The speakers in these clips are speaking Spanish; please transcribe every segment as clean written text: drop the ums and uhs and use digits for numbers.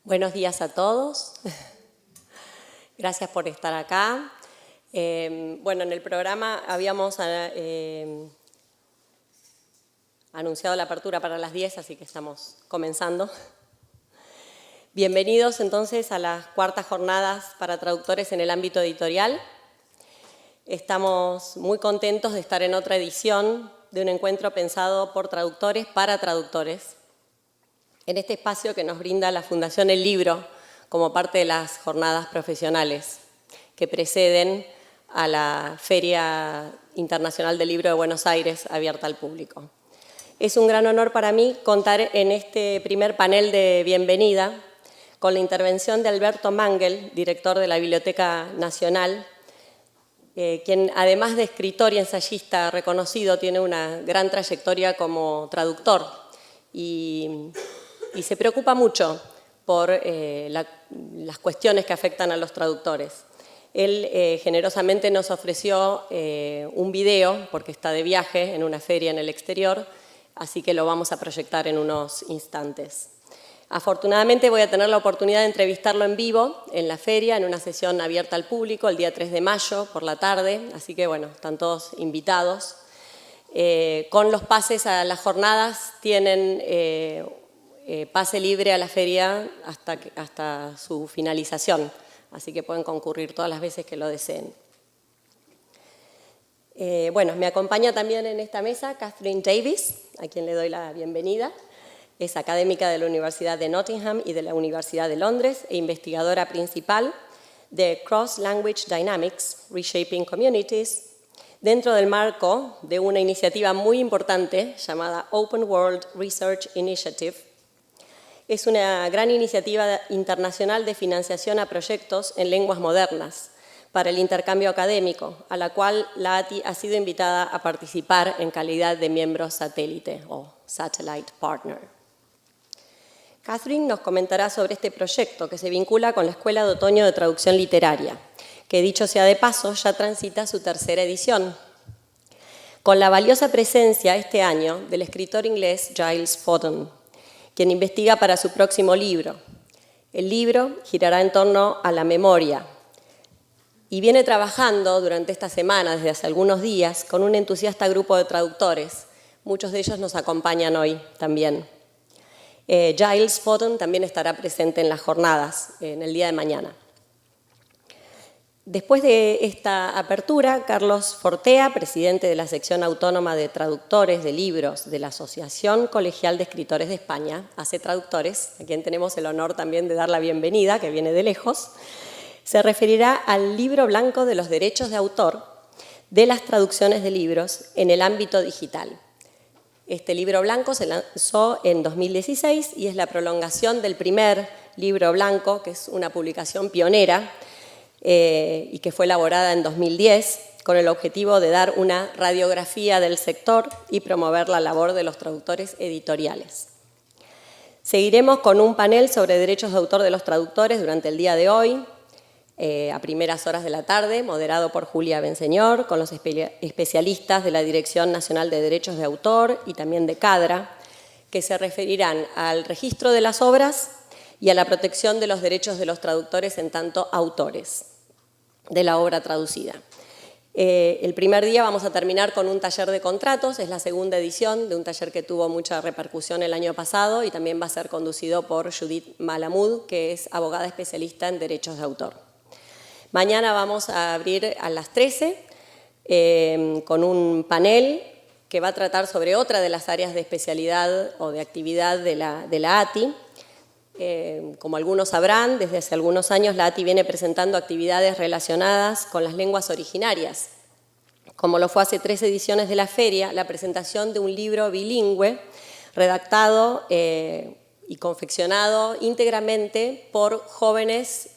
Buenos días a todos. Gracias por estar acá. Bueno, en el programa habíamos anunciado la apertura para las 10, así que estamos comenzando. Bienvenidos entonces a las cuartas jornadas para traductores en el ámbito editorial. Estamos muy contentos de estar en otra edición de un encuentro pensado por traductores para traductores, en este espacio que nos brinda la Fundación El Libro como parte de las jornadas profesionales que preceden a la Feria Internacional del Libro de Buenos Aires abierta al público. Es un gran honor para mí contar en este primer panel de bienvenida con la intervención de Alberto Mangel, director de la Biblioteca Nacional, quien además de escritor y ensayista reconocido tiene una gran trayectoria como traductor y se preocupa mucho por las cuestiones que afectan a los traductores. Él generosamente nos ofreció un video, porque está de viaje en una feria en el exterior, así que lo vamos a proyectar en unos instantes. Afortunadamente voy a tener la oportunidad de entrevistarlo en vivo en la feria, en una sesión abierta al público, el día 3 de mayo por la tarde, así que bueno, están todos invitados. Con los pases a las jornadas tienen pase libre a la feria hasta su finalización, así que pueden concurrir todas las veces que lo deseen. Bueno, me acompaña también en esta mesa Catherine Davis, a quien le doy la bienvenida. Es académica de la Universidad de Nottingham y de la Universidad de Londres e investigadora principal de Cross Language Dynamics, Reshaping Communities, dentro del marco de una iniciativa muy importante llamada Open World Research Initiative. Es una gran iniciativa internacional de financiación a proyectos en lenguas modernas para el intercambio académico, a la cual la ATI ha sido invitada a participar en calidad de miembro satélite o Satellite Partner. Catherine nos comentará sobre este proyecto que se vincula con la Escuela de Otoño de Traducción Literaria, que dicho sea de paso ya transita su tercera edición, con la valiosa presencia este año del escritor inglés Giles Fodden, quien investiga para su próximo libro. El libro girará en torno a la memoria y viene trabajando durante esta semana, desde hace algunos días, con un entusiasta grupo de traductores. Muchos de ellos nos acompañan hoy también. Giles Fodden también estará presente en las jornadas, en el día de mañana. Después de esta apertura, Carlos Fortea, presidente de la sección autónoma de traductores de libros de la Asociación Colegial de Escritores de España, ACE Traductores, a quien tenemos el honor también de dar la bienvenida, que viene de lejos, se referirá al libro blanco de los derechos de autor de las traducciones de libros en el ámbito digital. Este libro blanco se lanzó en 2016 y es la prolongación del primer libro blanco, que es una publicación pionera, y que fue elaborada en 2010 con el objetivo de dar una radiografía del sector y promover la labor de los traductores editoriales. Seguiremos con un panel sobre derechos de autor de los traductores durante el día de hoy, a primeras horas de la tarde, moderado por Julia Benseñor, con los especialistas de la Dirección Nacional de Derechos de Autor y también de CADRA, que se referirán al registro de las obras y a la protección de los derechos de los traductores en tanto autores de la obra traducida. El primer día vamos a terminar con un taller de contratos, es la segunda edición de un taller que tuvo mucha repercusión el año pasado y también va a ser conducido por Judith Malamud, que es abogada especialista en derechos de autor. Mañana vamos a abrir a las 13 con un panel que va a tratar sobre otra de las áreas de especialidad o de actividad de la ATI. Como algunos sabrán, desde hace algunos años la ATI viene presentando actividades relacionadas con las lenguas originarias, como lo fue hace 3 ediciones de la feria, la presentación de un libro bilingüe redactado y confeccionado íntegramente por jóvenes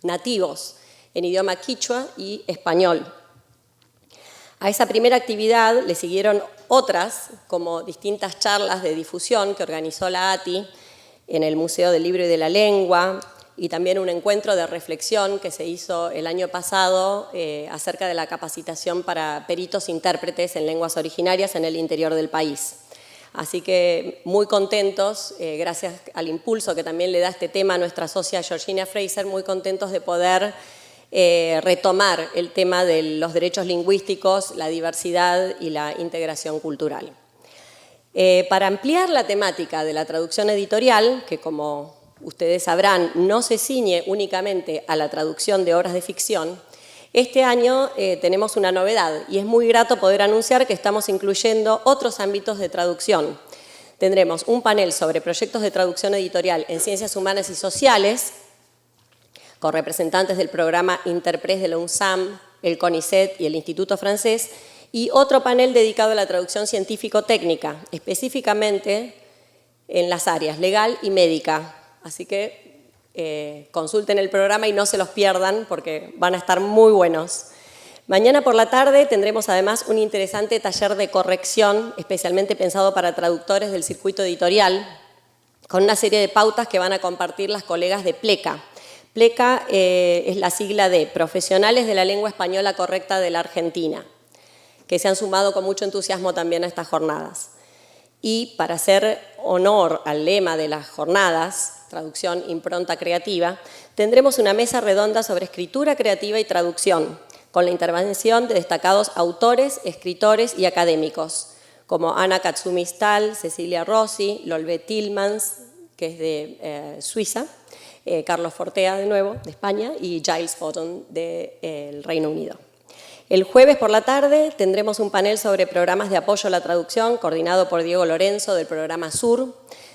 nativos en idioma quichua y español. A esa primera actividad le siguieron otras, como distintas charlas de difusión que organizó la ATI en el Museo del Libro y de la Lengua, y también un encuentro de reflexión que se hizo el año pasado acerca de la capacitación para peritos intérpretes en lenguas originarias en el interior del país. Así que muy contentos, gracias al impulso que también le da este tema a nuestra socia Georgina Fraser, muy contentos de poder retomar el tema de los derechos lingüísticos, la diversidad y la integración cultural. Para ampliar la temática de la traducción editorial, que como ustedes sabrán no se ciñe únicamente a la traducción de obras de ficción, este año tenemos una novedad y es muy grato poder anunciar que estamos incluyendo otros ámbitos de traducción. Tendremos un panel sobre proyectos de traducción editorial en ciencias humanas y sociales, con representantes del programa Interprés de la UNSAM, el CONICET y el Instituto Francés, y otro panel dedicado a la traducción científico-técnica, específicamente en las áreas legal y médica. Así que consulten el programa y no se los pierdan porque van a estar muy buenos. Mañana por la tarde tendremos además un interesante taller de corrección, especialmente pensado para traductores del circuito editorial, con una serie de pautas que van a compartir las colegas de PLECA. PLECA es la sigla de Profesionales de la Lengua Española Correcta de la Argentina, que se han sumado con mucho entusiasmo también a estas jornadas. Y para hacer honor al lema de las jornadas, traducción, impronta creativa, tendremos una mesa redonda sobre escritura creativa y traducción, con la intervención de destacados autores, escritores y académicos, como Anna Katsumi Stahl, Cecilia Rossi, Lolbe Tillmans, que es de Suiza, Carlos Fortea, de nuevo, de España, y Giles Photon, del Reino Unido. El jueves por la tarde tendremos un panel sobre programas de apoyo a la traducción, coordinado por Diego Lorenzo, del programa SUR,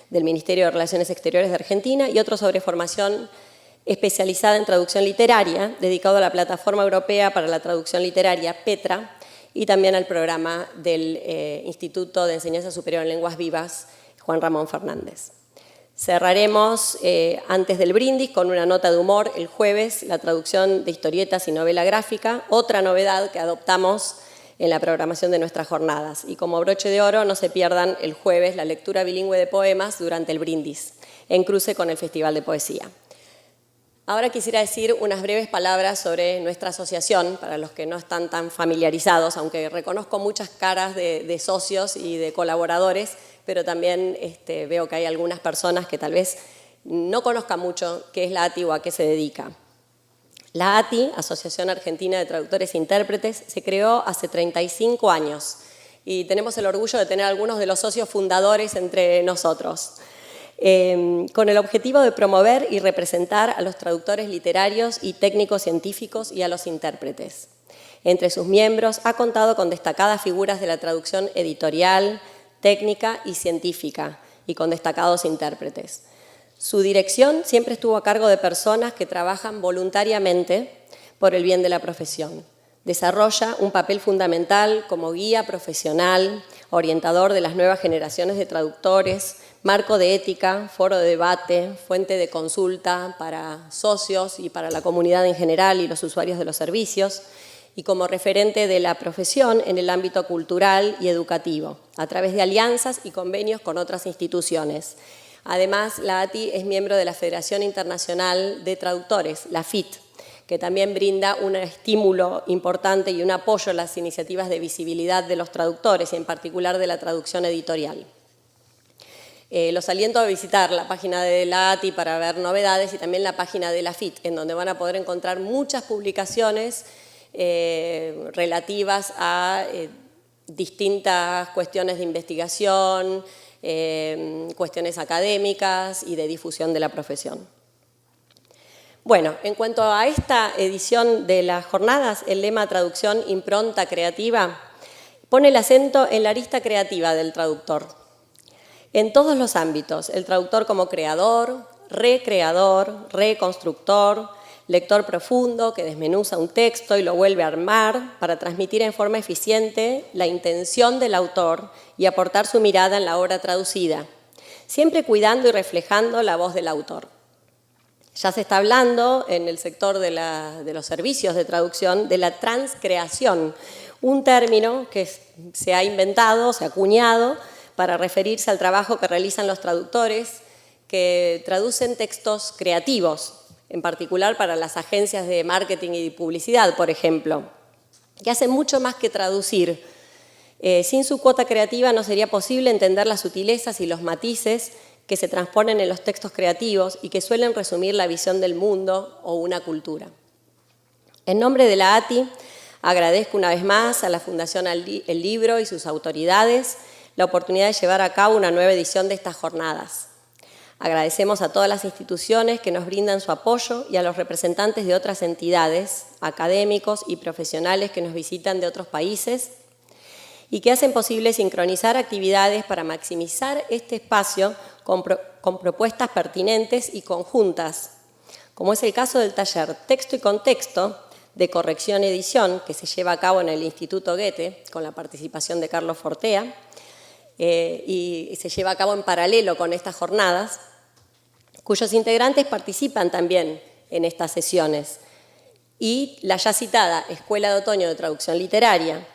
del Ministerio de Relaciones Exteriores de Argentina, y otro sobre formación especializada en traducción literaria, dedicado a la Plataforma Europea para la Traducción Literaria, PETRA, y también al programa del Instituto de Enseñanza Superior en Lenguas Vivas, Juan Ramón Fernández. Cerraremos antes del brindis con una nota de humor el jueves, la traducción de historietas y novela gráfica, otra novedad que adoptamos en la programación de nuestras jornadas. Y como broche de oro, no se pierdan el jueves la lectura bilingüe de poemas durante el brindis, en cruce con el Festival de Poesía. Ahora quisiera decir unas breves palabras sobre nuestra asociación, para los que no están tan familiarizados, aunque reconozco muchas caras de socios y de colaboradores, pero también veo que hay algunas personas que tal vez no conozcan mucho qué es la ATI o a qué se dedica. La ATI, Asociación Argentina de Traductores e Intérpretes, se creó hace 35 años y tenemos el orgullo de tener algunos de los socios fundadores entre nosotros, con el objetivo de promover y representar a los traductores literarios y técnicos científicos y a los intérpretes. Entre sus miembros ha contado con destacadas figuras de la traducción editorial, técnica y científica, y con destacados intérpretes. Su dirección siempre estuvo a cargo de personas que trabajan voluntariamente por el bien de la profesión. Desarrolla un papel fundamental como guía profesional, orientador de las nuevas generaciones de traductores, marco de ética, foro de debate, fuente de consulta para socios y para la comunidad en general y los usuarios de los servicios, y como referente de la profesión en el ámbito cultural y educativo, a través de alianzas y convenios con otras instituciones. Además, la ATI es miembro de la Federación Internacional de Traductores, la FIT, que también brinda un estímulo importante y un apoyo a las iniciativas de visibilidad de los traductores, y en particular de la traducción editorial. Los aliento a visitar la página de la ATI para ver novedades y también la página de la FIT, en donde van a poder encontrar muchas publicaciones relativas a distintas cuestiones de investigación, cuestiones académicas y de difusión de la profesión. Bueno, en cuanto a esta edición de las jornadas, el lema traducción, impronta creativa, pone el acento en la arista creativa del traductor. En todos los ámbitos, el traductor como creador, recreador, reconstructor, lector profundo que desmenuza un texto y lo vuelve a armar para transmitir en forma eficiente la intención del autor y aportar su mirada en la obra traducida, siempre cuidando y reflejando la voz del autor. Ya se está hablando en el sector de los servicios de traducción de la transcreación, un término que se ha inventado, se ha acuñado para referirse al trabajo que realizan los traductores que traducen textos creativos, en particular para las agencias de marketing y publicidad, por ejemplo, que hacen mucho más que traducir. Sin su cuota creativa no sería posible entender las sutilezas y los matices que se transponen en los textos creativos y que suelen resumir la visión del mundo o una cultura. En nombre de la ATI, agradezco una vez más a la Fundación El Libro y sus autoridades la oportunidad de llevar a cabo una nueva edición de estas jornadas. Agradecemos a todas las instituciones que nos brindan su apoyo y a los representantes de otras entidades, académicos y profesionales que nos visitan de otros países y que hacen posible sincronizar actividades para maximizar este espacio con propuestas pertinentes y conjuntas, como es el caso del taller Texto y Contexto de Corrección y Edición, que se lleva a cabo en el Instituto Goethe, con la participación de Carlos Fortea, y se lleva a cabo en paralelo con estas jornadas, cuyos integrantes participan también en estas sesiones, y la ya citada Escuela de Otoño de Traducción Literaria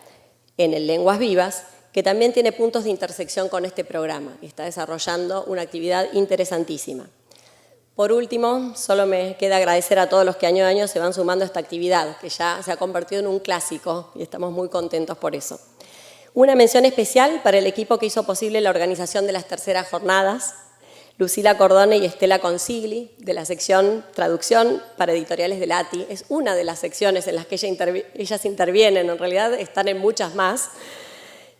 en el Lenguas Vivas, que también tiene puntos de intersección con este programa y está desarrollando una actividad interesantísima. Por último, solo me queda agradecer a todos los que año a año se van sumando a esta actividad, que ya se ha convertido en un clásico y estamos muy contentos por eso. Una mención especial para el equipo que hizo posible la organización de las terceras jornadas, Lucila Cordone y Estela Consigli, de la sección Traducción para Editoriales de la ATI. Es una de las secciones en las que ellas intervienen, en realidad están en muchas más,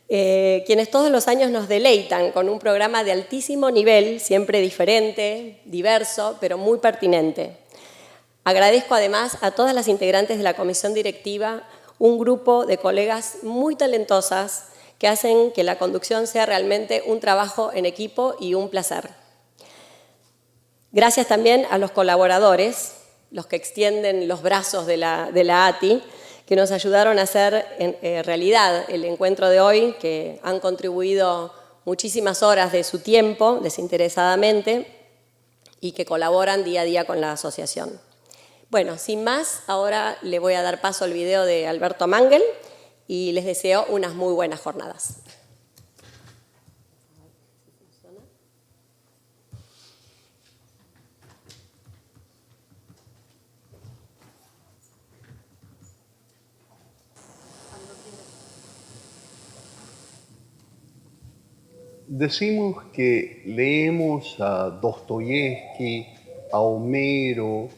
quienes todos los años nos deleitan con un programa de altísimo nivel, siempre diferente, diverso, pero muy pertinente. Agradezco además a todas las integrantes de la comisión directiva, un grupo de colegas muy talentosas que hacen que la conducción sea realmente un trabajo en equipo y un placer. Gracias también a los colaboradores, los que extienden los brazos de la ATI, que nos ayudaron a hacer realidad el encuentro de hoy, que han contribuido muchísimas horas de su tiempo, desinteresadamente, y que colaboran día a día con la asociación. Bueno, sin más, ahora le voy a dar paso al video de Alberto Mangel y les deseo unas muy buenas jornadas. Decimos que leemos a Dostoyevsky, a Homero,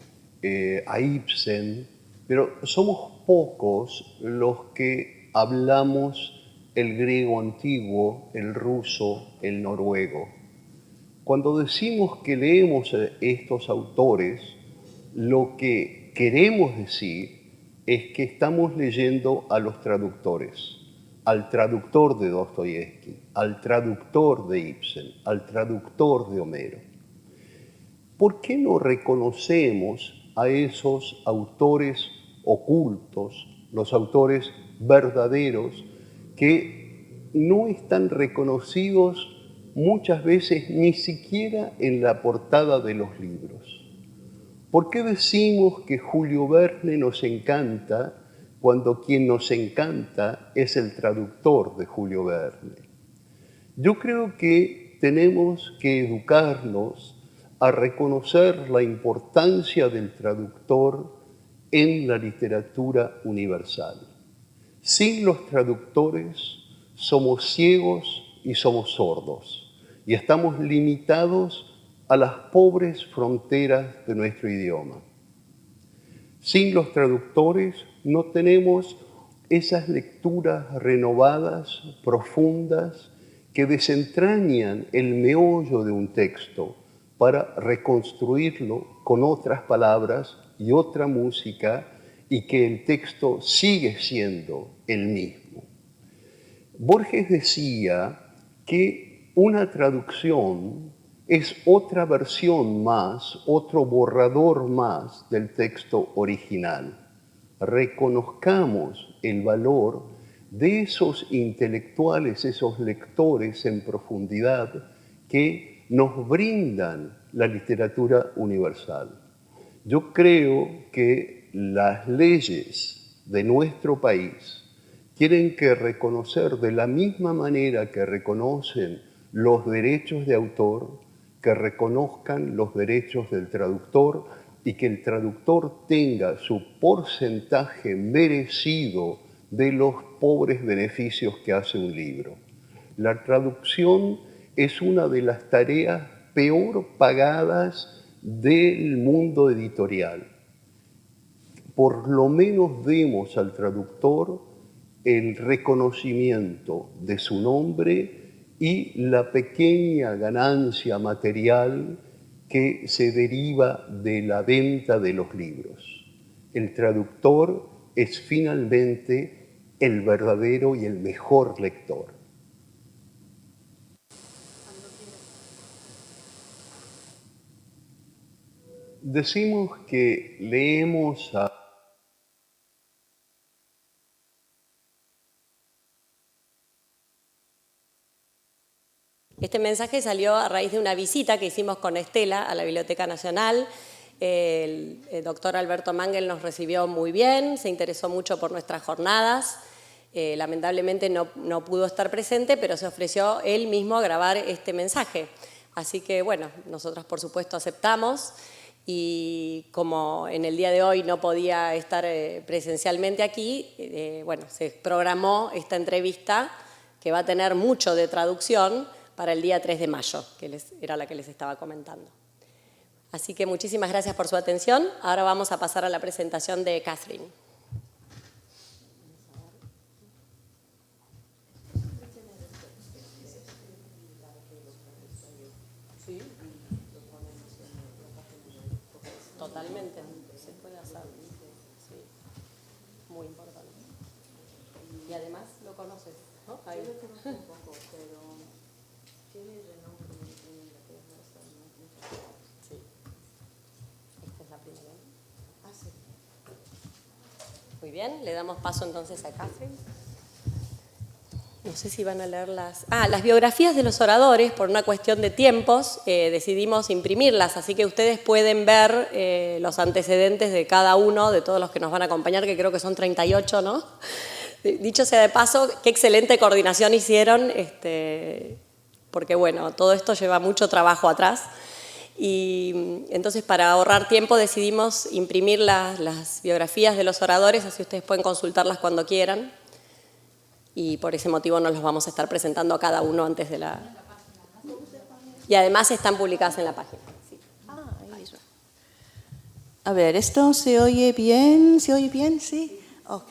a Ibsen, pero somos pocos los que hablamos el griego antiguo, el ruso, el noruego. Cuando decimos que leemos a estos autores, lo que queremos decir es que estamos leyendo a los traductores, al traductor de Dostoyevsky, al traductor de Ibsen, al traductor de Homero. ¿Por qué no reconocemos a esos autores ocultos, los autores verdaderos, que no están reconocidos muchas veces ni siquiera en la portada de los libros? ¿Por qué decimos que Julio Verne nos encanta cuando quien nos encanta es el traductor de Julio Verne? Yo creo que tenemos que educarnos a reconocer la importancia del traductor en la literatura universal. Sin los traductores somos ciegos y somos sordos y estamos limitados a las pobres fronteras de nuestro idioma. Sin los traductores no tenemos esas lecturas renovadas, profundas, que desentrañan el meollo de un texto para reconstruirlo con otras palabras y otra música y que el texto sigue siendo el mismo. Borges decía que una traducción es otra versión más, otro borrador más del texto original. Reconozcamos el valor de esos intelectuales, esos lectores en profundidad que nos brindan la literatura universal. Yo creo que las leyes de nuestro país tienen que reconocer de la misma manera que reconocen los derechos de autor, que reconozcan los derechos del traductor y que el traductor tenga su porcentaje merecido de los pobres beneficios que hace un libro. La traducción es una de las tareas peor pagadas del mundo editorial. Por lo menos demos al traductor el reconocimiento de su nombre y la pequeña ganancia material que se deriva de la venta de los libros. El traductor es finalmente el verdadero y el mejor lector. Decimos que leemos a Este mensaje salió a raíz de una visita que hicimos con Estela a la Biblioteca Nacional. El doctor Alberto Mangel nos recibió muy bien, se interesó mucho por nuestras jornadas. Lamentablemente no pudo estar presente, pero se ofreció él mismo a grabar este mensaje. Así que, bueno, nosotros por supuesto aceptamos y como en el día de hoy no podía estar presencialmente aquí, bueno, se programó esta entrevista que va a tener mucho de traducción para el día 3 de mayo, que era la que les estaba comentando. Así que muchísimas gracias por su atención. Ahora vamos a pasar a la presentación de Catherine. Totalmente, se puede hacer. Sí, muy importante. Y además lo conoces, ¿no? Ahí. Yo lo conozco un poco, pero tiene renombre en Inglaterra. Sí. Esta es la primera. Ah, sí. Muy bien, le damos paso entonces a Catherine. No sé si van a leer las biografías de los oradores. Por una cuestión de tiempos decidimos imprimirlas, así que ustedes pueden ver los antecedentes de cada uno, de todos los que nos van a acompañar, que creo que son 38, ¿no? Dicho sea de paso, qué excelente coordinación hicieron, porque bueno, todo esto lleva mucho trabajo atrás. Y entonces, para ahorrar tiempo, decidimos imprimir las biografías de los oradores, así ustedes pueden consultarlas cuando quieran. Y por ese motivo nos los vamos a estar presentando a cada uno antes de la... Y además están publicadas en la página. Sí. Ahí va. A ver, ¿esto se oye bien? ¿Se oye bien? Sí. Ok.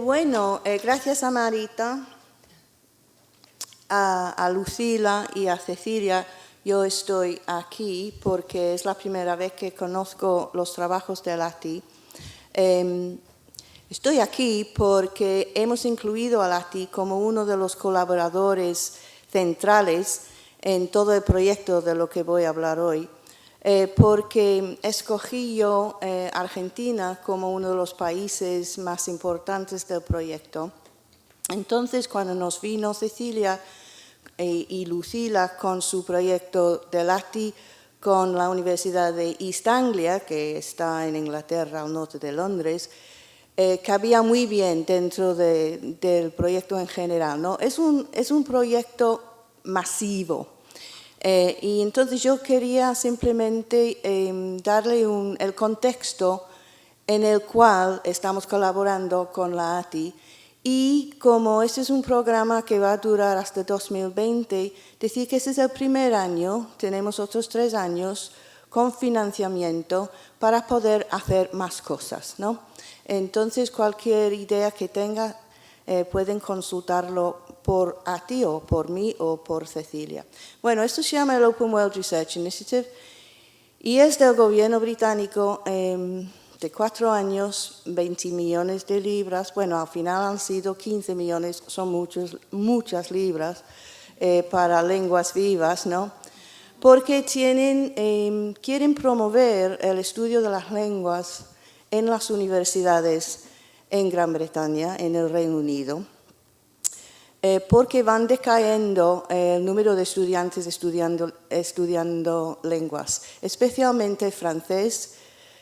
Bueno, gracias a Marita, a Lucila y a Cecilia, yo estoy aquí porque es la primera vez que conozco los trabajos de LATI. Estoy aquí porque hemos incluido a LATI como uno de los colaboradores centrales en todo el proyecto de lo que voy a hablar hoy, porque escogí yo Argentina como uno de los países más importantes del proyecto. Entonces, cuando nos vino Cecilia y Lucila con su proyecto de LATI con la Universidad de East Anglia, que está en Inglaterra, al norte de Londres, cabía muy bien dentro del proyecto en general, ¿no? Es un proyecto masivo. Y entonces yo quería simplemente darle el contexto en el cual estamos colaborando con la ATI. Y como este es un programa que va a durar hasta 2020, decir que este es el primer año, tenemos otros 3 años con financiamiento para poder hacer más cosas, ¿no? Entonces, cualquier idea que tenga, pueden consultarlo por ATI o por mí o por Cecilia. Bueno, esto se llama el Open World Research Initiative y es del gobierno británico de 4 años, 20 millones de libras. Bueno, al final han sido 15 millones, son muchas libras para lenguas vivas, ¿no? Porque quieren promover el estudio de las lenguas en las universidades en Gran Bretaña, en el Reino Unido, porque van decayendo el número de estudiantes estudiando lenguas, especialmente francés,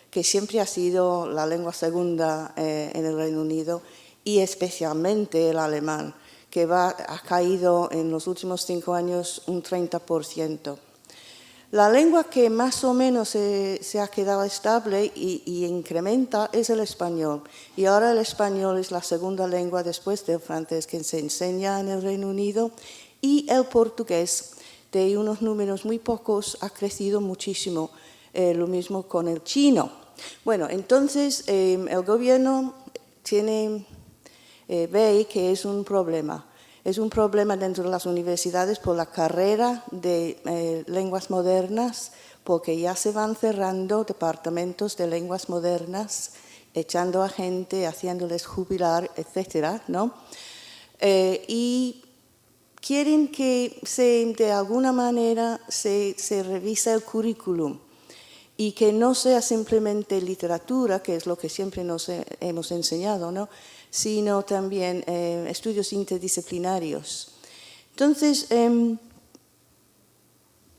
que siempre ha sido la lengua segunda en el Reino Unido, y especialmente el alemán, que ha caído en los últimos 5 años un 30%. La lengua que más o menos se ha quedado estable y incrementa es el español. Y ahora el español es la segunda lengua después del francés que se enseña en el Reino Unido. Y el portugués, de unos números muy pocos, ha crecido muchísimo. Lo mismo con el chino. Bueno, entonces el gobierno ve que es un problema. Es un problema dentro de las universidades por la carrera de lenguas modernas, porque ya se van cerrando departamentos de lenguas modernas, echando a gente, haciéndoles jubilar, etcétera, ¿no? Y quieren que de alguna manera se revise el currículum y que no sea simplemente literatura, que es lo que siempre nos hemos enseñado, ¿no?, sino también estudios interdisciplinarios. Entonces,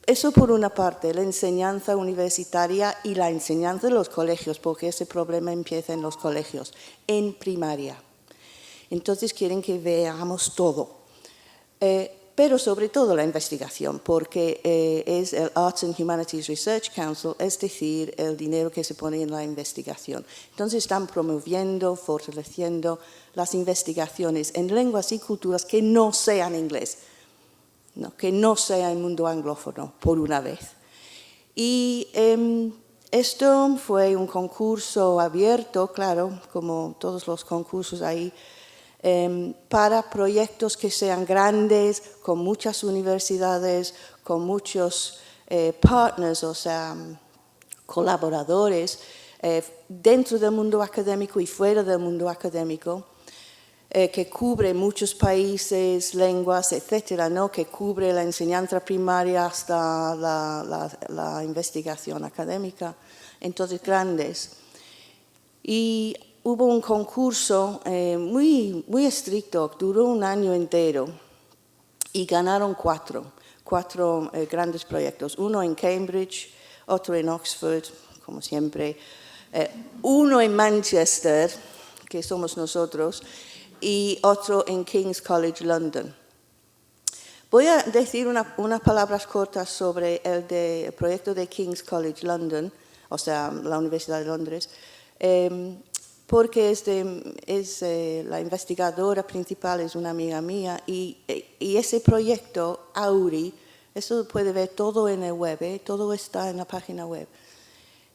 eso por una parte, la enseñanza universitaria y la enseñanza de los colegios, porque ese problema empieza en los colegios, en primaria. Entonces quieren que veamos todo. Pero sobre todo la investigación, porque es el Arts and Humanities Research Council, es decir, el dinero que se pone en la investigación. Entonces están promoviendo, fortaleciendo las investigaciones en lenguas y culturas que no sean inglés, ¿no?, que no sea el mundo anglófono, por una vez. Y esto fue un concurso abierto, claro, como todos los concursos ahí, para proyectos que sean grandes, con muchas universidades, con muchos partners, o sea, colaboradores, dentro del mundo académico y fuera del mundo académico, que cubre muchos países, lenguas, etcétera, ¿no?, que cubre la enseñanza primaria hasta la investigación académica, entonces grandes. Y hubo un concurso muy estricto, duró un año entero y ganaron cuatro grandes proyectos. Uno en Cambridge, otro en Oxford, como siempre, uno en Manchester, que somos nosotros, y otro en King's College London. Voy a decir unas palabras cortas sobre el proyecto de King's College London, o sea, la Universidad de Londres, porque la investigadora principal es una amiga mía y ese proyecto, AURI, eso puede ver todo en el web, todo está en la página web,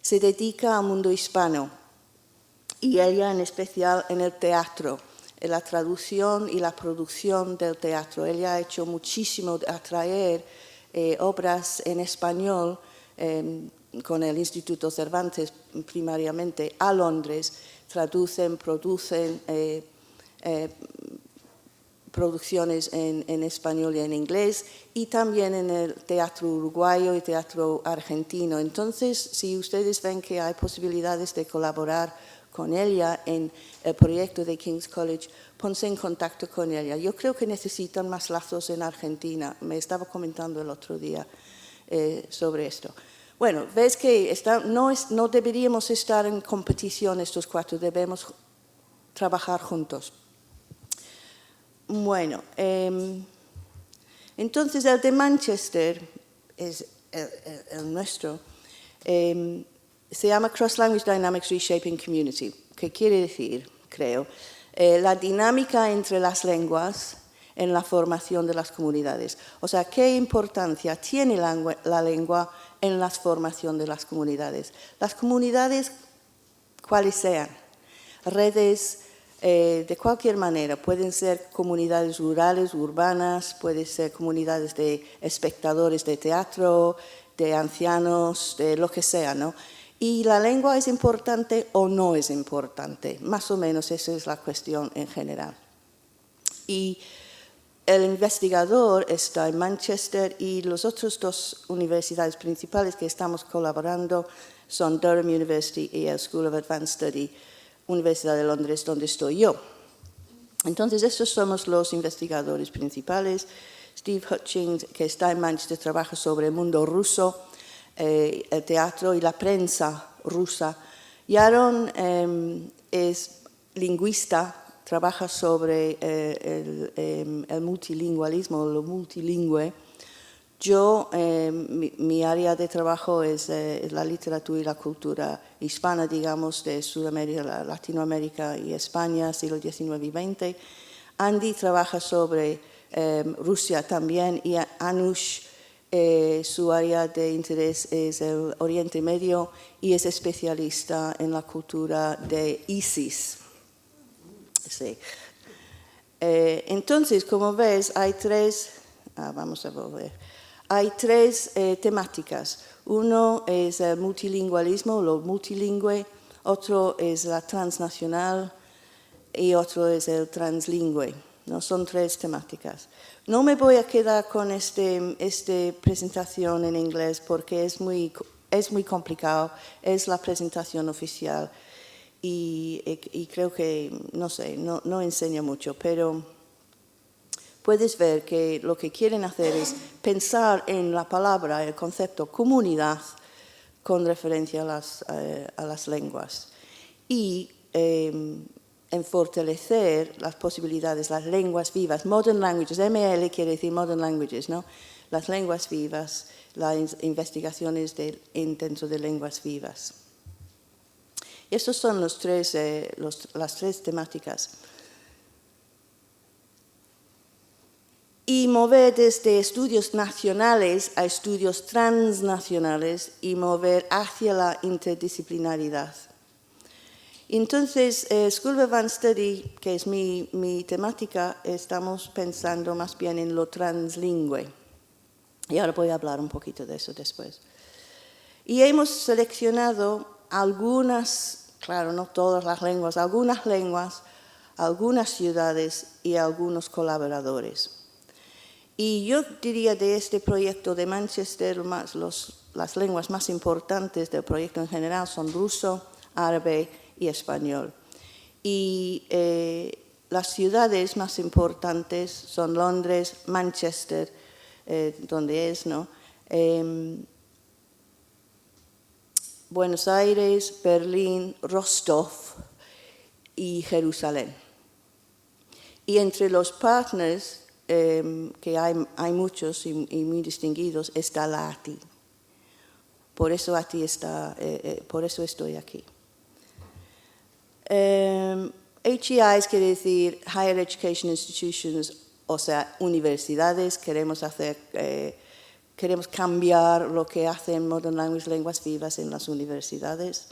se dedica al mundo hispano y ella en especial en el teatro, en la traducción y la producción del teatro. Ella ha hecho muchísimo de atraer obras en español con el Instituto Cervantes primariamente a Londres, traducen, producen producciones en español y en inglés, y también en el teatro uruguayo y teatro argentino. Entonces, si ustedes ven que hay posibilidades de colaborar con ella en el proyecto de King's College, ponse en contacto con ella. Yo creo que necesitan más lazos en Argentina. Me estaba comentando el otro día sobre esto. Bueno, ves que no deberíamos estar en competición estos cuatro, debemos trabajar juntos. Bueno, entonces el de Manchester es el nuestro. Se llama Cross Language Dynamics Reshaping Community, que quiere decir, creo, la dinámica entre las lenguas en la formación de las comunidades. O sea, ¿qué importancia tiene la lengua en la formación de las comunidades? Las comunidades, cuáles sean, redes de cualquier manera, pueden ser comunidades rurales, urbanas, pueden ser comunidades de espectadores de teatro, de ancianos, de lo que sea, ¿no? ¿Y la lengua es importante o no es importante? Más o menos esa es la cuestión en general. Y el investigador está en Manchester y las otras dos universidades principales que estamos colaborando son Durham University y el School of Advanced Study, Universidad de Londres, donde estoy yo. Entonces, estos somos los investigadores principales. Steve Hutchings, que está en Manchester, trabaja sobre el mundo ruso, el teatro y la prensa rusa. Yaron es lingüista, trabaja sobre el multilingüismo, lo multilingüe. Yo, mi área de trabajo es la literatura y la cultura hispana, digamos, de Sudamérica, Latinoamérica y España, siglo XIX y XX. Andy trabaja sobre Rusia también y Anush, su área de interés es el Oriente Medio y es especialista en la cultura de ISIS. Sí. Entonces, como ves, hay tres... vamos a volver. Hay tres temáticas. Uno es el multilingüismo, lo multilingüe, otro es la transnacional y otro es el translingüe. ¿No? Son tres temáticas. No me voy a quedar con esta presentación en inglés porque es muy complicado, es la presentación oficial y creo que, no sé, no enseña mucho, pero puedes ver que lo que quieren hacer es pensar en la palabra, el concepto comunidad, con referencia a las lenguas. Y en fortalecer las posibilidades, las lenguas vivas, modern languages, ML quiere decir modern languages, ¿no? Las lenguas vivas, las investigaciones dentro de lenguas vivas. Y estas son las tres temáticas. Y mover desde estudios nacionales a estudios transnacionales y mover hacia la interdisciplinaridad. Entonces, School of Advanced Study, que es mi temática, estamos pensando más bien en lo translingüe. Y ahora voy a hablar un poquito de eso después. Y hemos seleccionado algunas, claro, no todas las lenguas, algunas ciudades y algunos colaboradores. Y yo diría de este proyecto de Manchester, las lenguas más importantes del proyecto en general son ruso, árabe y español. Y las ciudades más importantes son Londres, Manchester, donde es, ¿no? Buenos Aires, Berlín, Rostov y Jerusalén. Y entre los partners, que hay muchos y muy distinguidos, está la ATI. Por eso por eso estoy aquí. HEIs quiere decir Higher Education Institutions, o sea, universidades. Queremos cambiar lo que hacen Modern Language, lenguas vivas en las universidades.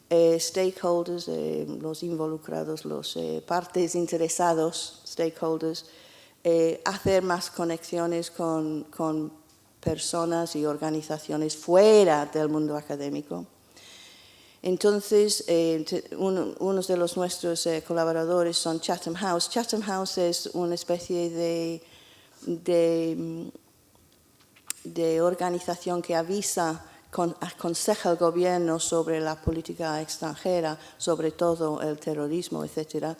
Stakeholders, los involucrados, los partes interesados, stakeholders, hacer más conexiones con personas y organizaciones fuera del mundo académico. Entonces, unos de nuestros colaboradores son Chatham House. Chatham House es una especie de organización que aconseja al gobierno sobre la política extranjera, sobre todo el terrorismo, etc.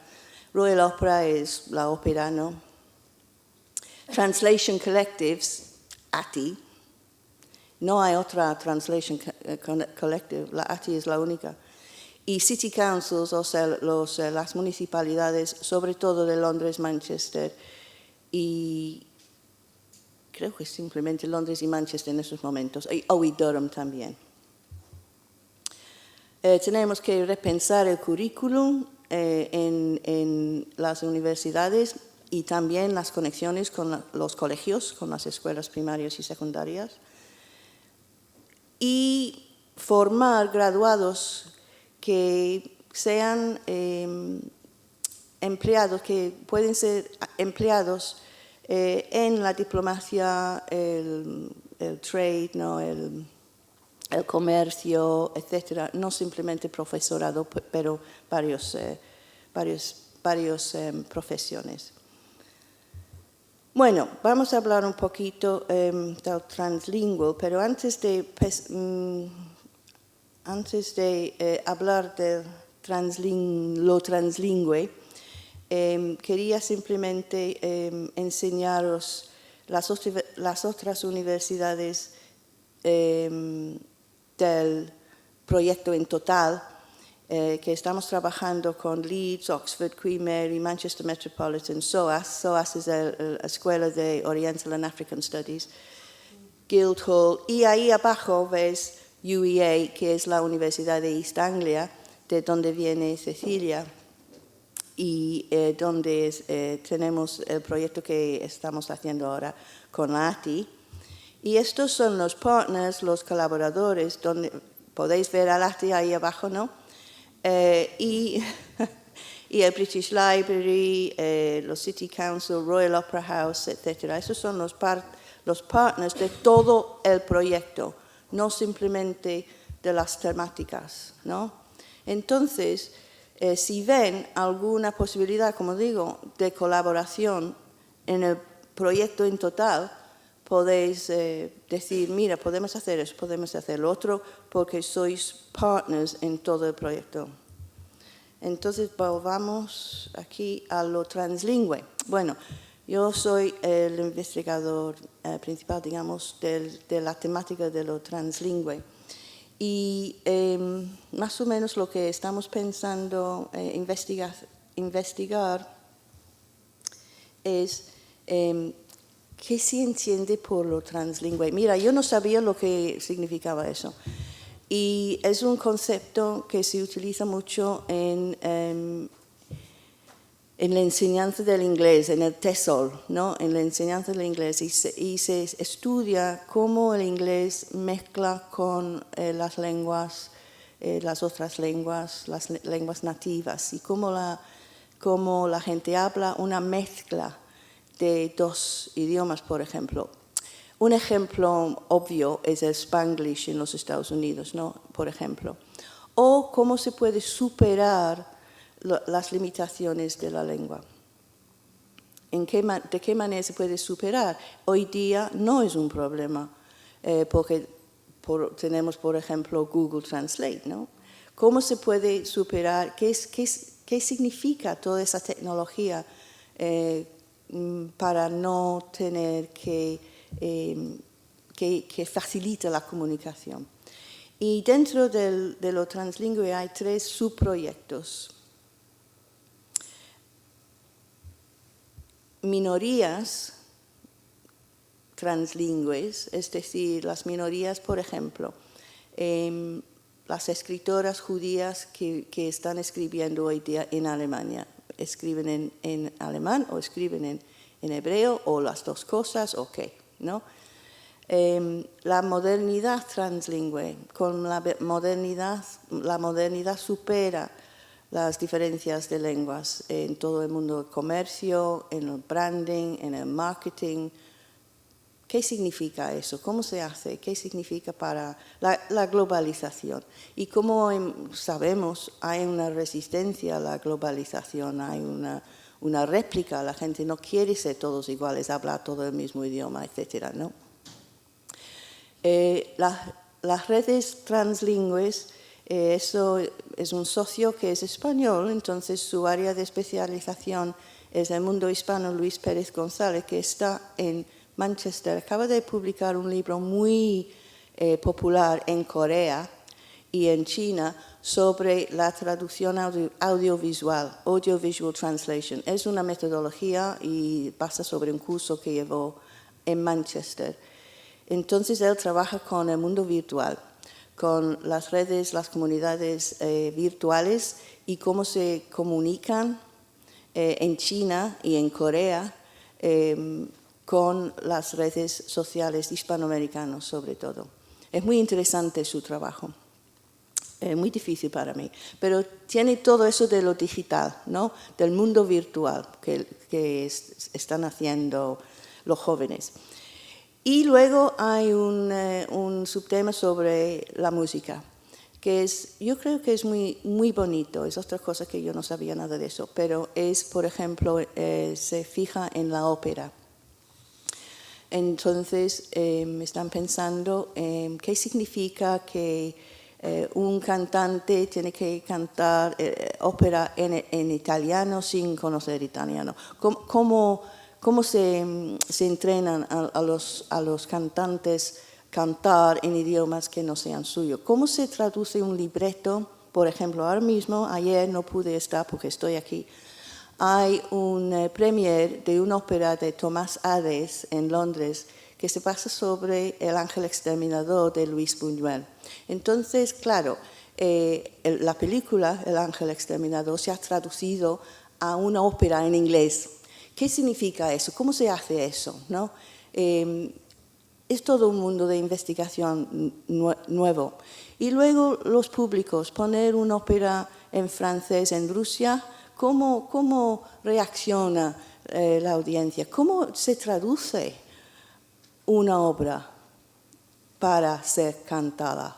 Royal Opera es la ópera, ¿no? Translation Collectives, ATI. No hay otra Translation Collective, la ATI es la única. Y City Councils, o sea, las municipalidades, sobre todo de Londres, Manchester y creo que simplemente Londres y Manchester en esos momentos, y Durham también. Tenemos que repensar el currículum en las universidades y también las conexiones con los colegios, con las escuelas primarias y secundarias. Y formar graduados que sean empleados, que pueden ser empleados en la diplomacia, el trade, ¿no? el comercio, etc. No simplemente profesorado, pero varias profesiones. Bueno, vamos a hablar un poquito del translingual, pero antes de hablar de lo translingüe, quería simplemente enseñaros las otras universidades del proyecto en total, que estamos trabajando con Leeds, Oxford, Queen Mary, Manchester Metropolitan, SOAS. SOAS es la Escuela de Oriental and African Studies. Guildhall, y ahí abajo ves UEA, que es la Universidad de East Anglia, de donde viene Cecilia, y donde tenemos el proyecto que estamos haciendo ahora con la ATI. Y estos son los partners, los colaboradores, donde podéis ver a la ATI ahí abajo, ¿no? Y el British Library, los City Council, Royal Opera House, etc. Esos son los partners de todo el proyecto, no simplemente de las temáticas, ¿no? Entonces, si ven alguna posibilidad, como digo, de colaboración en el proyecto en total, podéis decir, mira, podemos hacer eso, podemos hacer lo otro, porque sois partners en todo el proyecto. Entonces, volvamos aquí a lo translingüe. Bueno, yo soy el investigador principal, digamos, de la temática de lo translingüe. Y más o menos lo que estamos pensando investigar es qué se entiende por lo translingüe. Mira, yo no sabía lo que significaba eso. Y es un concepto que se utiliza mucho en la enseñanza del inglés, en el TESOL, ¿no? En la enseñanza del inglés, y se estudia cómo el inglés mezcla con las lenguas, las otras lenguas, las lenguas nativas, y cómo la gente habla una mezcla de dos idiomas, por ejemplo. Un ejemplo obvio es el Spanglish en los Estados Unidos, ¿no? Por ejemplo. O cómo se puede superar las limitaciones de la lengua. ¿De qué manera se puede superar? Hoy día no es un problema, porque tenemos, por ejemplo, Google Translate, ¿no? ¿Cómo se puede superar? ¿Qué significa toda esa tecnología para no tener que facilita la comunicación? Y dentro de lo translingüe hay 3 subproyectos. Minorías translingües, es decir, las minorías, por ejemplo, las escritoras judías que están escribiendo hoy día en Alemania, escriben en alemán o escriben en hebreo o las dos cosas, ok, ¿no? La modernidad translingüe, con la modernidad supera las diferencias de lenguas en todo el mundo del comercio, en el branding, en el marketing. ¿Qué significa eso? ¿Cómo se hace? ¿Qué significa para la globalización? Y como sabemos, hay una resistencia a la globalización, hay una réplica, la gente no quiere ser todos iguales, hablar todo el mismo idioma, etcétera, ¿no? Las redes translingües, eso es un socio que es español, entonces su área de especialización es el mundo hispano, Luis Pérez González, que está en Manchester. Acaba de publicar un libro muy popular en Corea y en China sobre la traducción audiovisual, Audiovisual Translation. Es una metodología y pasa sobre un curso que llevó en Manchester. Entonces él trabaja con el mundo virtual, con las redes, las comunidades virtuales y cómo se comunican en China y en Corea con las redes sociales hispanoamericanas sobre todo. Es muy interesante su trabajo, muy difícil para mí, pero tiene todo eso de lo digital, ¿no? Del mundo virtual que están haciendo los jóvenes. Y luego hay un subtema sobre la música, que yo creo que es muy, muy bonito, es otra cosa que yo no sabía nada de eso, pero es, por ejemplo, se fija en la ópera. Entonces, están pensando qué significa que un cantante tiene que cantar ópera en italiano sin conocer italiano. ¿Cómo se entrenan a los cantantes cantar en idiomas que no sean suyos? ¿Cómo se traduce un libreto? Por ejemplo, ahora mismo, ayer no pude estar porque estoy aquí. Hay un premier de una ópera de Tomás Hades en Londres que se basa sobre El ángel exterminador de Luis Buñuel. Entonces, claro, la película El ángel exterminador se ha traducido a una ópera en inglés. ¿Qué significa eso? ¿Cómo se hace eso? ¿No? Es todo un mundo de investigación nuevo. Y luego los públicos, poner una ópera en francés en Rusia, ¿cómo reacciona la audiencia? ¿Cómo se traduce una obra para ser cantada?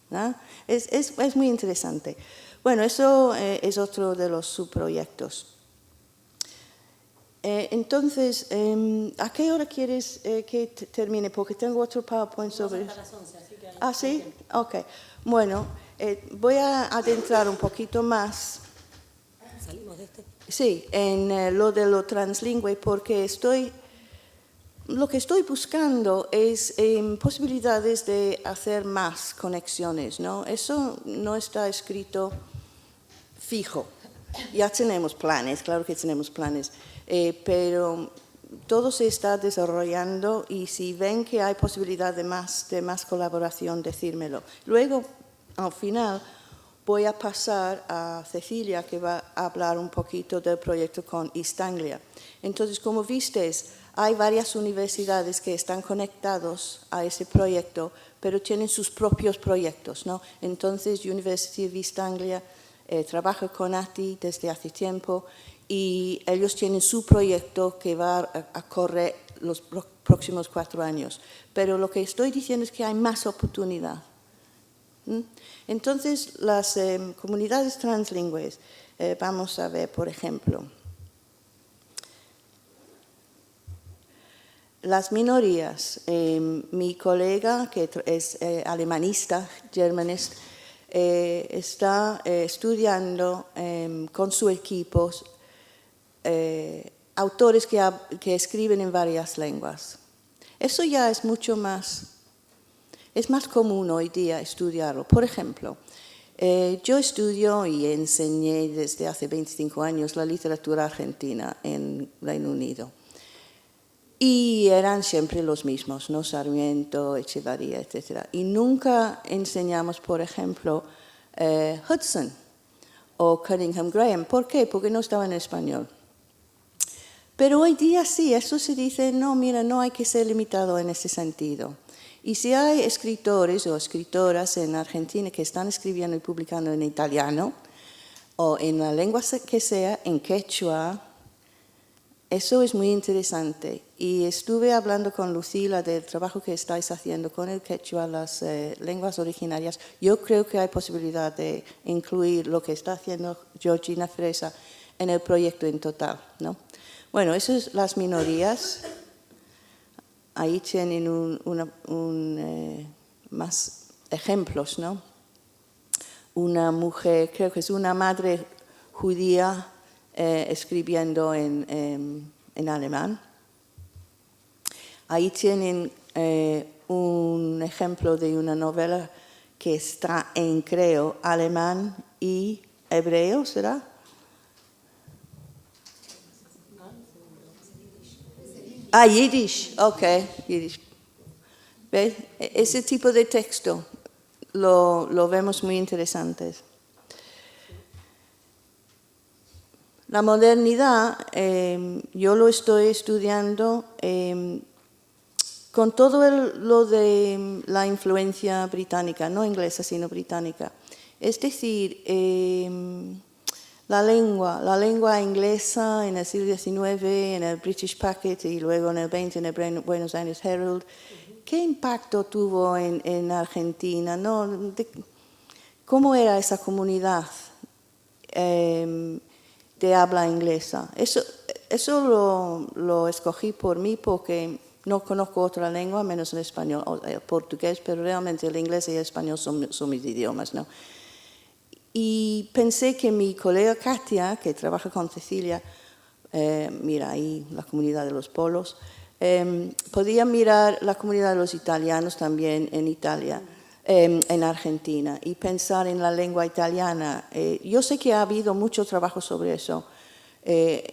¿No? Es muy interesante. Bueno, eso es otro de los subproyectos. Entonces, ¿a qué hora quieres que termine? Porque tengo otro PowerPoint sobre... Hasta las 11, así que ¿Ah, sí? Ok. Bueno, voy a adentrar un poquito más. ¿Salimos de este? Sí, en lo de lo translingüe, porque lo que estoy buscando es posibilidades de hacer más conexiones, ¿no? Eso no está escrito fijo. Ya tenemos planes, claro que tenemos planes, pero todo se está desarrollando y si ven que hay posibilidad de más colaboración, decírmelo. Luego, al final, voy a pasar a Cecilia, que va a hablar un poquito del proyecto con East Anglia. Entonces, como vistes, hay varias universidades que están conectados a ese proyecto, pero tienen sus propios proyectos, ¿no? Entonces, University of East Anglia trabaja con ATI desde hace tiempo y ellos tienen su proyecto que va a correr los próximos 4 años. Pero lo que estoy diciendo es que hay más oportunidad. Entonces, las comunidades translingües, vamos a ver, por ejemplo, las minorías. Mi colega, que es alemanista, germanist, está estudiando con su equipo autores que escriben en varias lenguas. Eso ya es mucho más, es más común hoy día estudiarlo. Por ejemplo, yo estudio y enseñé desde hace 25 años la literatura argentina en Reino Unido. Y eran siempre los mismos, ¿no? Sarmiento, Echevarría, etc. Y nunca enseñamos, por ejemplo, Hudson o Cunningham Graham. ¿Por qué? Porque no estaba en español. Pero hoy día sí, eso se dice, no, mira, no hay que ser limitado en ese sentido. Y si hay escritores o escritoras en Argentina que están escribiendo y publicando en italiano, o en la lengua que sea, en quechua, eso es muy interesante. Y estuve hablando con Lucila del trabajo que estáis haciendo con el quechua, las lenguas originarias. Yo creo que hay posibilidad de incluir lo que está haciendo Georgina Fresa en el proyecto en total, ¿no? Bueno, eso es las minorías. Ahí tienen más ejemplos, ¿no? Una mujer, creo que es una madre judía, escribiendo en alemán. Ahí tienen un ejemplo de una novela que está en, creo, alemán y hebreo, ¿será? Ah, Yiddish, ok, Yiddish. ¿Ves? Ese tipo de texto lo vemos muy interesante. La modernidad, yo lo estoy estudiando con todo lo de la influencia británica, no inglesa, sino británica. Es decir, la lengua inglesa en el siglo XIX, en el British Packet y luego en el XX en el Buenos Aires Herald, ¿qué impacto tuvo en Argentina? ¿No? ¿Cómo era esa comunidad de habla inglesa? Eso lo escogí por mí porque no conozco otra lengua menos el español, o el portugués, pero realmente el inglés y el español son mis idiomas, ¿no? Y pensé que mi colega Katia, que trabaja con Cecilia, mira ahí la comunidad de los polos, podía mirar la comunidad de los italianos también en Italia, en Argentina, y pensar en la lengua italiana. Yo sé que ha habido mucho trabajo sobre eso,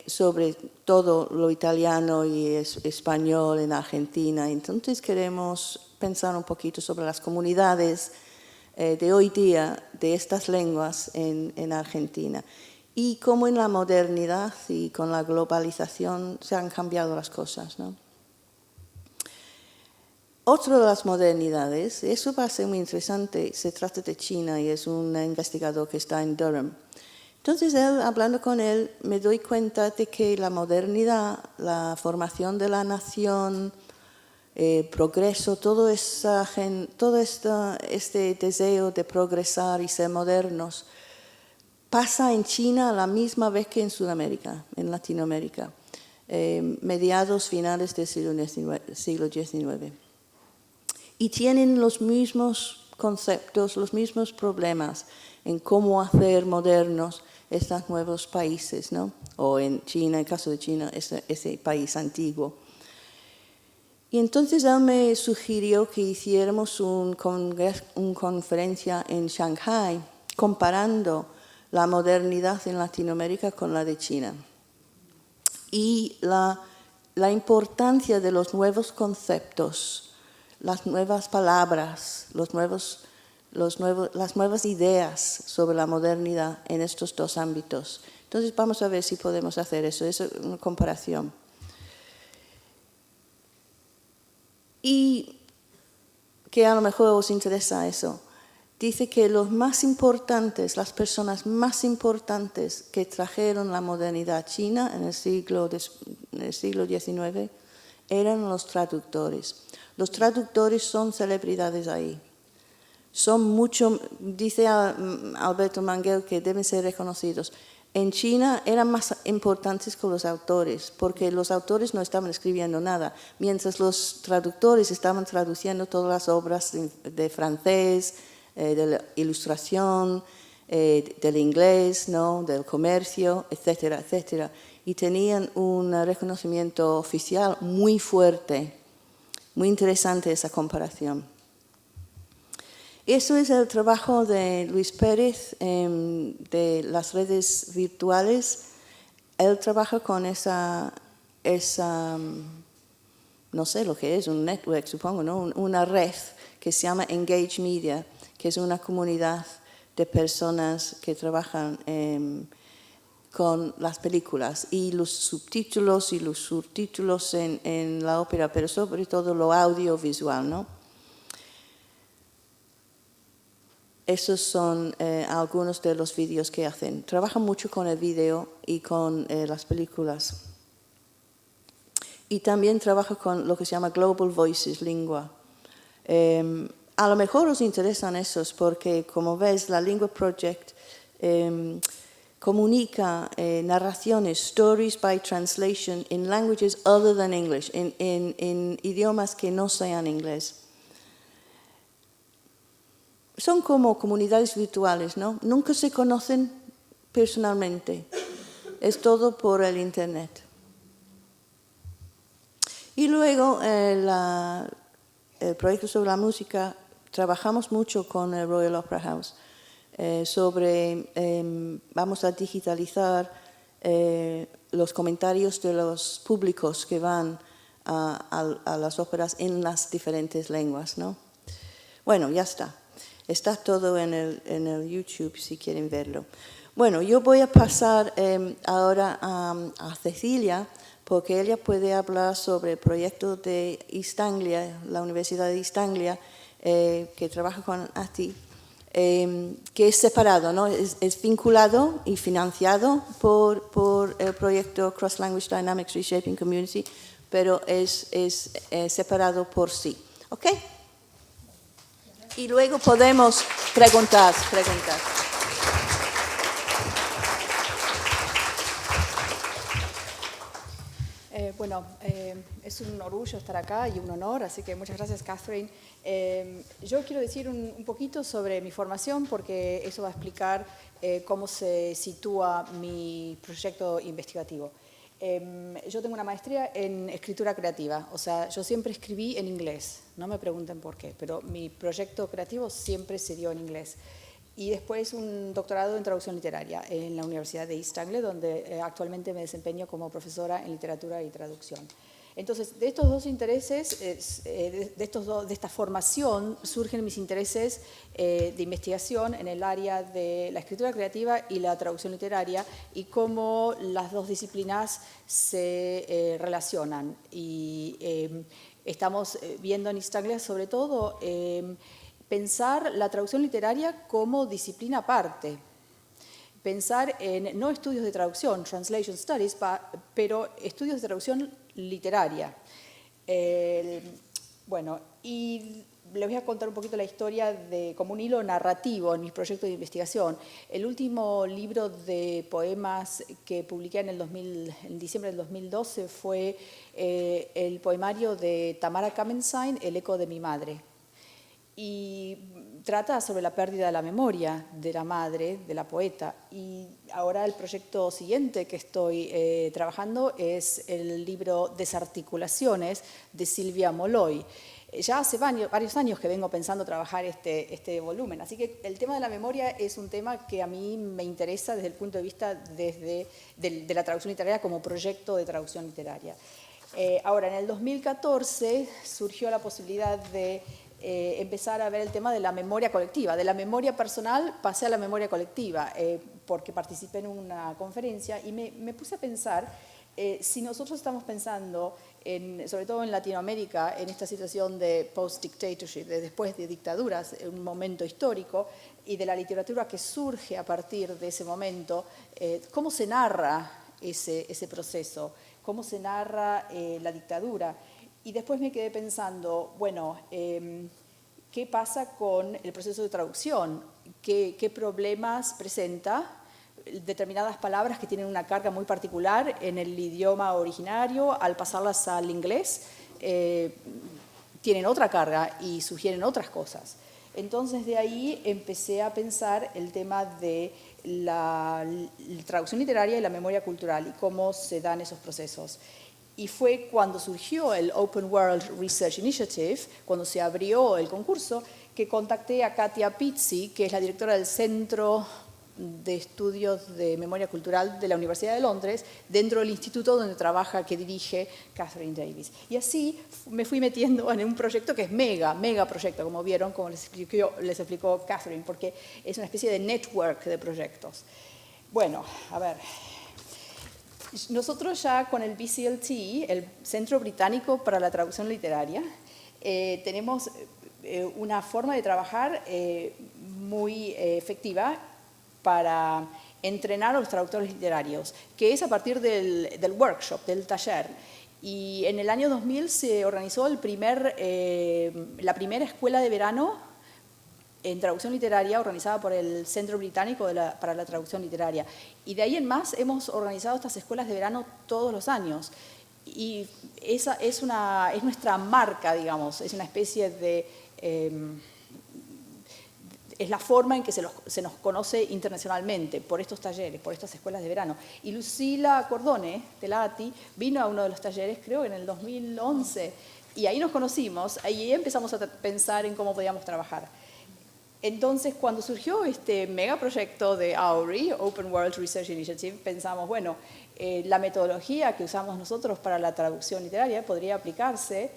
sobre todo lo italiano y español en Argentina. Entonces queremos pensar un poquito sobre las comunidades de hoy día de estas lenguas en Argentina y cómo en la modernidad y con la globalización se han cambiado las cosas, ¿no? Otra de las modernidades, eso va a ser muy interesante, se trata de China y es un investigador que está en Durham. Entonces, hablando con él, me doy cuenta de que la modernidad, la formación de la nación, progreso, todo este deseo de progresar y ser modernos, pasa en China a la misma vez que en Sudamérica, en Latinoamérica, mediados, finales del siglo XIX. Y tienen los mismos conceptos, los mismos problemas en cómo hacer modernos estos nuevos países, ¿no? O en China, en el caso de China, ese país antiguo. Y entonces él me sugirió que hiciéramos una conferencia en Shanghái comparando la modernidad en Latinoamérica con la de China. Y la importancia de los nuevos conceptos, las nuevas palabras, las nuevas ideas sobre la modernidad en estos dos ámbitos. Entonces vamos a ver si podemos hacer eso, es una comparación. Y que a lo mejor os interesa eso. Dice que los más importantes, las personas más importantes que trajeron la modernidad china en el siglo XIX eran los traductores. Los traductores son celebridades ahí. Son mucho, dice Alberto Manguel, que deben ser reconocidos. En China eran más importantes que los autores, porque los autores no estaban escribiendo nada, mientras los traductores estaban traduciendo todas las obras de francés, de la ilustración, del inglés, ¿no? Del comercio, etcétera, etcétera. Y tenían un reconocimiento oficial muy fuerte. Muy interesante esa comparación. Eso es el trabajo de Luis Pérez de las redes virtuales. Él trabaja con esa no sé lo que es, un network, supongo, ¿no? Una red que se llama Engage Media, que es una comunidad de personas que trabajan con las películas y los subtítulos y los subtítulos en la ópera, pero sobre todo lo audiovisual, ¿no? Esos son algunos de los vídeos que hacen. Trabajan mucho con el vídeo y con las películas. Y también trabaja con lo que se llama Global Voices, lingua. A lo mejor os interesan esos porque, como ves, la Lingua Project comunica narraciones, stories by translation, in languages other than English, en idiomas que no sean inglés. Son como comunidades virtuales, ¿no? Nunca se conocen personalmente. Es todo por el Internet. Y luego el proyecto sobre la música, trabajamos mucho con el Royal Opera House vamos a digitalizar los comentarios de los públicos que van a las óperas en las diferentes lenguas, ¿no? Bueno, ya está. Está todo en el YouTube si quieren verlo. Bueno, yo voy a pasar ahora a Cecilia, porque ella puede hablar sobre el proyecto de East Anglia, la Universidad de East Anglia, que trabaja con ATI, que es separado, ¿no? Es vinculado y financiado por el proyecto Cross Language Dynamics Reshaping Community, pero es separado por sí. ¿Ok? Y luego podemos preguntar. Bueno, es un orgullo estar acá y un honor, así que muchas gracias, Catherine. Yo quiero decir un poquito sobre mi formación, porque eso va a explicar cómo se sitúa mi proyecto investigativo. Yo tengo una maestría en escritura creativa, o sea, yo siempre escribí en inglés, no me pregunten por qué, pero mi proyecto creativo siempre se dio en inglés. y después un doctorado en traducción literaria en la Universidad de East Anglia, donde actualmente me desempeño como profesora en literatura y traducción. Entonces, de estos dos intereses, de esta formación, surgen mis intereses de investigación en el área de la escritura creativa y la traducción literaria y cómo las dos disciplinas se relacionan. Y estamos viendo en East Anglia, sobre todo, pensar la traducción literaria como disciplina aparte. Pensar en no estudios de traducción, translation studies, pero estudios de traducción literaria. Bueno, y les voy a contar un poquito la historia como un hilo narrativo en mis proyectos de investigación. El último libro de poemas que publiqué en diciembre del 2012 fue el poemario de Tamara Kamenstein, El eco de mi madre. Y trata sobre la pérdida de la memoria de la madre, de la poeta. Y ahora el proyecto siguiente que estoy trabajando es el libro Desarticulaciones de Silvia Molloy. Ya hace varios años que vengo pensando trabajar este volumen, así que el tema de la memoria es un tema que a mí me interesa desde el punto de vista de la traducción literaria como proyecto de traducción literaria. Ahora, en el 2014 surgió la posibilidad de empezar a ver el tema de la memoria colectiva. De la memoria personal pasé a la memoria colectiva, porque participé en una conferencia y me puse a pensar si nosotros estamos pensando, sobre todo en Latinoamérica, en esta situación de post-dictatorship, de después de dictaduras, en un momento histórico, y de la literatura que surge a partir de ese momento, ¿cómo se narra ese proceso? ¿Cómo se narra la dictadura? Y después me quedé pensando, bueno, ¿qué pasa con el proceso de traducción? ¿Qué problemas presenta determinadas palabras que tienen una carga muy particular en el idioma originario, al pasarlas al inglés, tienen otra carga y sugieren otras cosas? Entonces, de ahí empecé a pensar el tema de la traducción literaria y la memoria cultural y cómo se dan esos procesos. Y fue cuando surgió el Open World Research Initiative, cuando se abrió el concurso, que contacté a Katia Pizzi, que es la directora del Centro de Estudios de Memoria Cultural de la Universidad de Londres, dentro del instituto donde trabaja, que dirige Catherine Davis. Y así me fui metiendo en un proyecto que es mega proyecto, como vieron, como les explicó Catherine, porque es una especie de network de proyectos. Bueno, a ver. Nosotros ya con el BCLT, el Centro Británico para la Traducción Literaria, tenemos una forma de trabajar muy efectiva para entrenar a los traductores literarios, que es a partir del workshop, del taller. Y en el año 2000 se organizó la primera escuela de verano en traducción literaria organizada por el Centro Británico para la Traducción Literaria. Y de ahí en más hemos organizado estas escuelas de verano todos los años. Y esa es nuestra marca, digamos, es una especie de... es la forma en que se nos conoce internacionalmente por estos talleres, por estas escuelas de verano. Y Lucila Cordone, de la ATI, vino a uno de los talleres, creo que en el 2011, y ahí nos conocimos, ahí empezamos a pensar en cómo podíamos trabajar. Entonces, cuando surgió este megaproyecto de AWRI, Open World Research Initiative, pensamos, bueno, la metodología que usamos nosotros para la traducción literaria podría aplicarse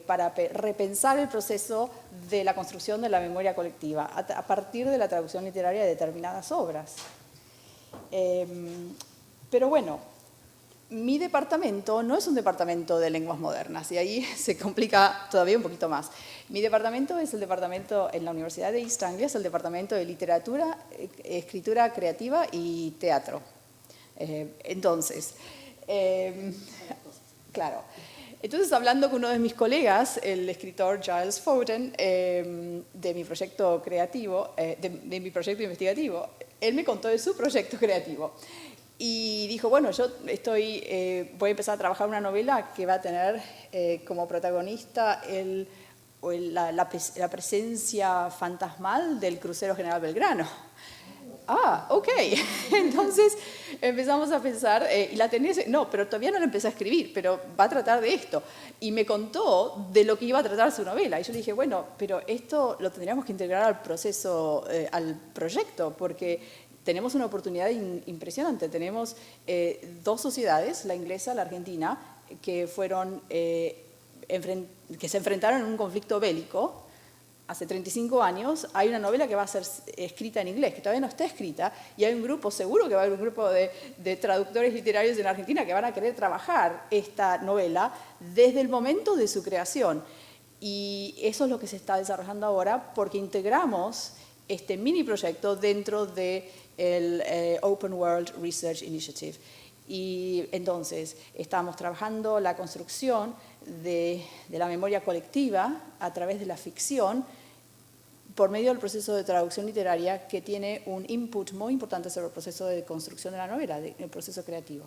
para repensar el proceso de la construcción de la memoria colectiva a partir de la traducción literaria de determinadas obras. Pero bueno, mi departamento no es un departamento de lenguas modernas y ahí se complica todavía un poquito más. Mi departamento es el departamento en la Universidad de East Anglia, es el departamento de literatura, escritura creativa y teatro. Claro. Entonces, hablando con uno de mis colegas, el escritor Giles Foden, de mi proyecto creativo, de mi proyecto investigativo, él me contó de su proyecto creativo. Y dijo, bueno, yo voy a empezar a trabajar una novela que va a tener como protagonista la presencia fantasmal del crucero General Belgrano. Ah, ok. Entonces empezamos a pensar, y la tenés, no, pero todavía no la empecé a escribir, pero va a tratar de esto. Y me contó de lo que iba a tratar su novela. Y yo le dije, bueno, pero esto lo tendríamos que integrar al proceso, al proyecto, porque tenemos una oportunidad impresionante. Tenemos dos sociedades, la inglesa y la argentina, que fueron, que se enfrentaron en un conflicto bélico. Hace 35 años hay una novela que va a ser escrita en inglés, que todavía no está escrita, y hay un grupo, seguro que va a haber un grupo de traductores literarios en Argentina que van a querer trabajar esta novela desde el momento de su creación. Y eso es lo que se está desarrollando ahora, porque integramos este mini proyecto dentro del Open World Research Initiative. Y entonces estamos trabajando la construcción de la memoria colectiva a través de la ficción por medio del proceso de traducción literaria, que tiene un input muy importante sobre el proceso de construcción de la novela, el proceso creativo.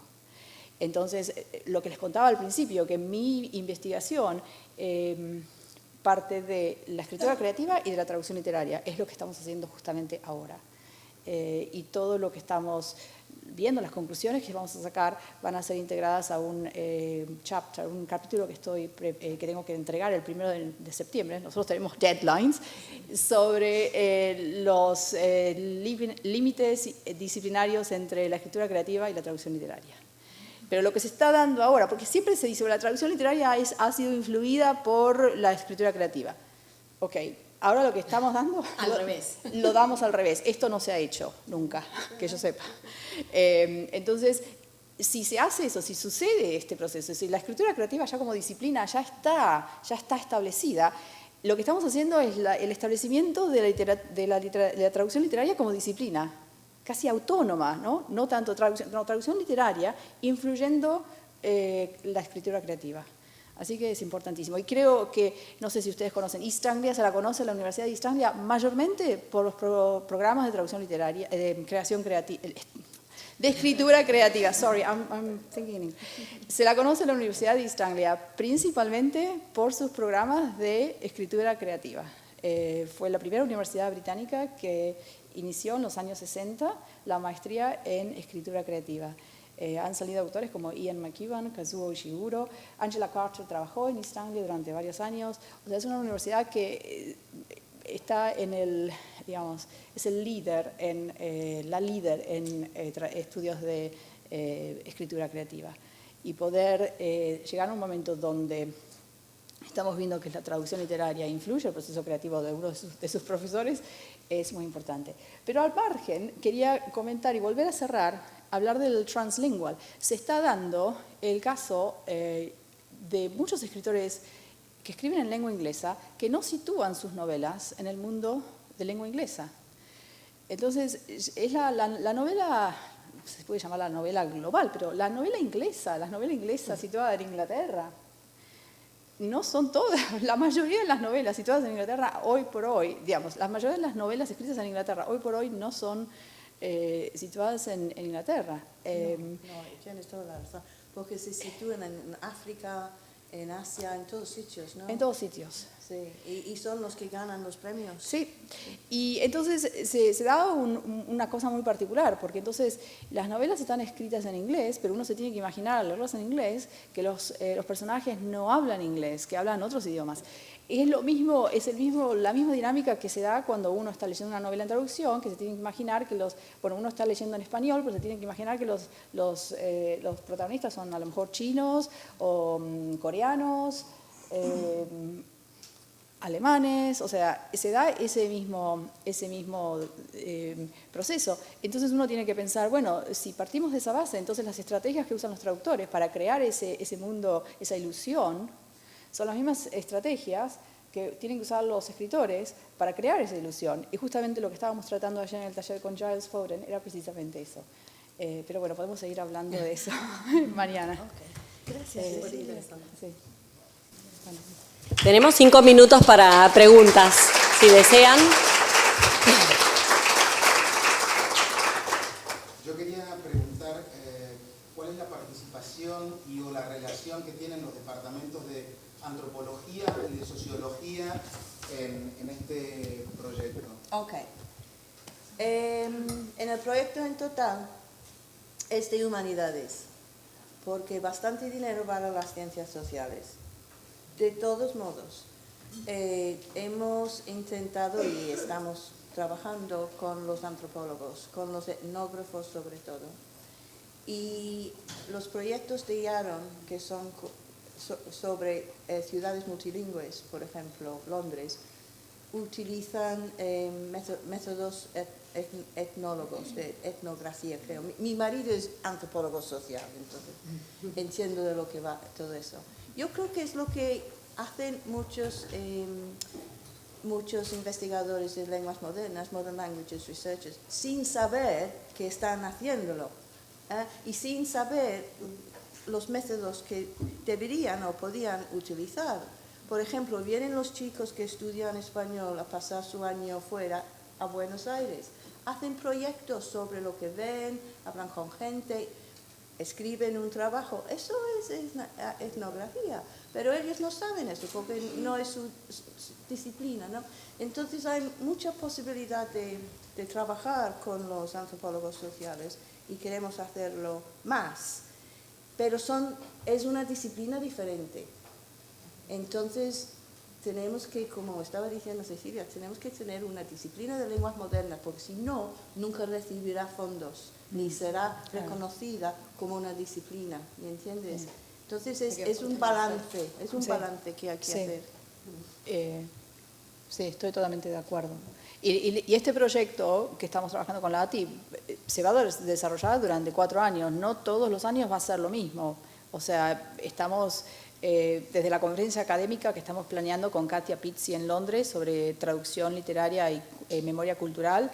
Entonces, lo que les contaba al principio, que mi investigación parte de la escritura creativa y de la traducción literaria, es lo que estamos haciendo justamente ahora. Y todo lo que estamos viendo, las conclusiones que vamos a sacar, van a ser integradas a un chapter, un capítulo que tengo que entregar el 1 de septiembre. Nosotros tenemos deadlines sobre los límites disciplinarios entre la escritura creativa y la traducción literaria. Pero lo que se está dando ahora, porque siempre se dice que la traducción literaria ha sido influida por la escritura creativa. Ok, ahora lo que estamos dando, lo damos al revés. Esto no se ha hecho nunca, que yo sepa. Entonces, si se hace eso, si sucede este proceso, si la escritura creativa ya como disciplina ya está establecida, lo que estamos haciendo es el establecimiento de la traducción literaria como disciplina, casi autónoma, no tanto traducción literaria, influyendo la escritura creativa. Así que es importantísimo. Y creo que, no sé si ustedes conocen, East Anglia, se la conoce la Universidad de East Anglia mayormente por los programas de traducción literaria, de creación creativa, de escritura creativa. Sorry, I'm thinking. Se la conoce la Universidad de East Anglia principalmente por sus programas de escritura creativa. Fue la primera universidad británica que inició en los años 60 la maestría en escritura creativa. Han salido autores como Ian McEwan, Kazuo Ishiguro, Angela Carter trabajó en East Anglia durante varios años. O sea, es una universidad que está en el, digamos, es el líder la líder en estudios de escritura creativa. Y poder llegar a un momento donde estamos viendo que la traducción literaria influye el proceso creativo de uno de sus profesores es muy importante. Pero al margen, quería comentar y volver a cerrar, hablar del translingual. Se está dando el caso de muchos escritores que escriben en lengua inglesa que no sitúan sus novelas en el mundo de lengua inglesa. Entonces, es la novela, se puede llamar la novela global, pero la novela inglesa, las novelas inglesas situadas en Inglaterra, no son todas, la mayoría de las novelas situadas en Inglaterra hoy por hoy, digamos, la mayoría de las novelas escritas en Inglaterra hoy por hoy no son situadas en Inglaterra. No, tienes toda la razón, porque se sitúan en África, en Asia, en todos sitios, ¿no? En todos sitios. Sí, y son los que ganan los premios. Sí, y entonces se da una cosa muy particular, porque entonces las novelas están escritas en inglés, pero uno se tiene que imaginar al leerlas en inglés que los personajes no hablan inglés, que hablan otros idiomas. Es lo mismo, la misma dinámica que se da cuando uno está leyendo una novela en traducción, que se tiene que imaginar que uno está leyendo en español, pero se tiene que imaginar que los protagonistas son a lo mejor chinos o coreanos, alemanes, o sea, se da ese mismo proceso. Entonces uno tiene que pensar, bueno, si partimos de esa base, entonces las estrategias que usan los traductores para crear ese mundo, esa ilusión, son las mismas estrategias que tienen que usar los escritores para crear esa ilusión. Y justamente lo que estábamos tratando ayer en el taller con Giles Foden era precisamente eso. Pero bueno, podemos seguir hablando de eso mañana. Okay. Gracias. Sí. Bueno. Tenemos 5 minutos para preguntas, si desean. Yo quería preguntar cuál es la participación o la relación que tienen los departamentos de antropología y de sociología en este proyecto. Ok. En el proyecto en total es de humanidades, porque bastante dinero va a las ciencias sociales. De todos modos, hemos intentado y estamos trabajando con los antropólogos, con los etnógrafos sobre todo. Y los proyectos de Yaron, que son sobre ciudades multilingües, por ejemplo, Londres, utilizan métodos etnólogos, de etnografía, creo. Mi marido es antropólogo social, entonces entiendo de lo que va todo eso. Yo creo que es lo que hacen muchos investigadores de lenguas modernas, Modern Languages Researchers, sin saber que están haciéndolo y sin saber los métodos que deberían o podían utilizar. Por ejemplo, vienen los chicos que estudian español a pasar su año fuera a Buenos Aires, hacen proyectos sobre lo que ven, hablan con gente, escriben un trabajo. Eso es etnografía, pero ellos no saben eso porque no es su disciplina, ¿no? Entonces hay mucha posibilidad de trabajar con los antropólogos sociales y queremos hacerlo más, pero es una disciplina diferente. Entonces tenemos que, como estaba diciendo Cecilia, tenemos que tener una disciplina de lenguas modernas, porque si no, nunca recibirá fondos, ni será reconocida como una disciplina, ¿me entiendes? Entonces es un balance, que hay que hacer. Sí, estoy totalmente de acuerdo. Y este proyecto que estamos trabajando con la ATI se va a desarrollar durante 4 años, no todos los años va a ser lo mismo. O sea, estamos... desde la conferencia académica que estamos planeando con Katia Pizzi en Londres sobre traducción literaria y memoria cultural,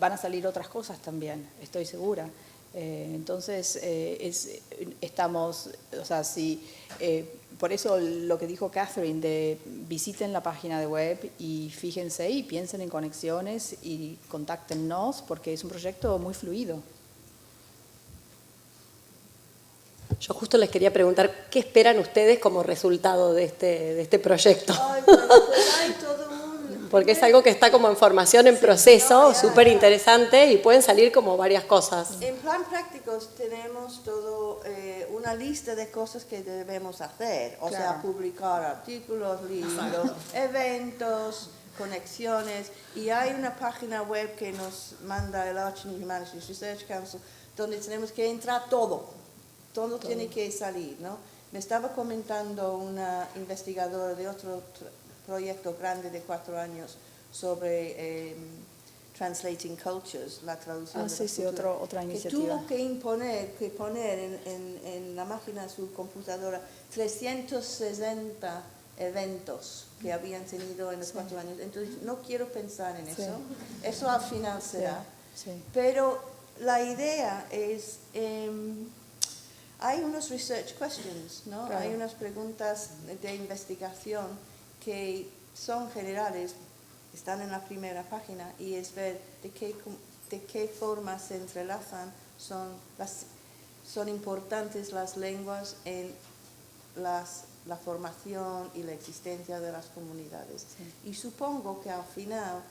van a salir otras cosas también, estoy segura. Entonces, estamos, o sea, por eso lo que dijo Catherine, de visiten la página de web y fíjense y piensen en conexiones y contáctennos, porque es un proyecto muy fluido. Yo justo les quería preguntar, ¿qué esperan ustedes como resultado de este proyecto? Ay, bueno, pues hay todo Porque es algo que está como en formación, en proceso, súper interesante y pueden salir como varias cosas. En plan prácticos tenemos todo una lista de cosas que debemos hacer, o sea, publicar artículos, libros, eventos, conexiones, y hay una página web que nos manda el Arts and Humanities Research Council donde tenemos que entrar todo tiene que salir, ¿no? Me estaba comentando una investigadora de otro proyecto grande de 4 años sobre Translating Cultures, la traducción de las culturas, otra que iniciativa. tuvo que poner en la máquina de su computadora 360 eventos que habían tenido en los 4 años. Entonces, no quiero pensar en eso. Eso al final será. Pero la idea es... hay unos research questions, ¿no? Hay unas preguntas de investigación que son generales, están en la primera página, y es ver de qué forma se entrelazan, son importantes las lenguas en la formación y la existencia de las comunidades. Y supongo que al final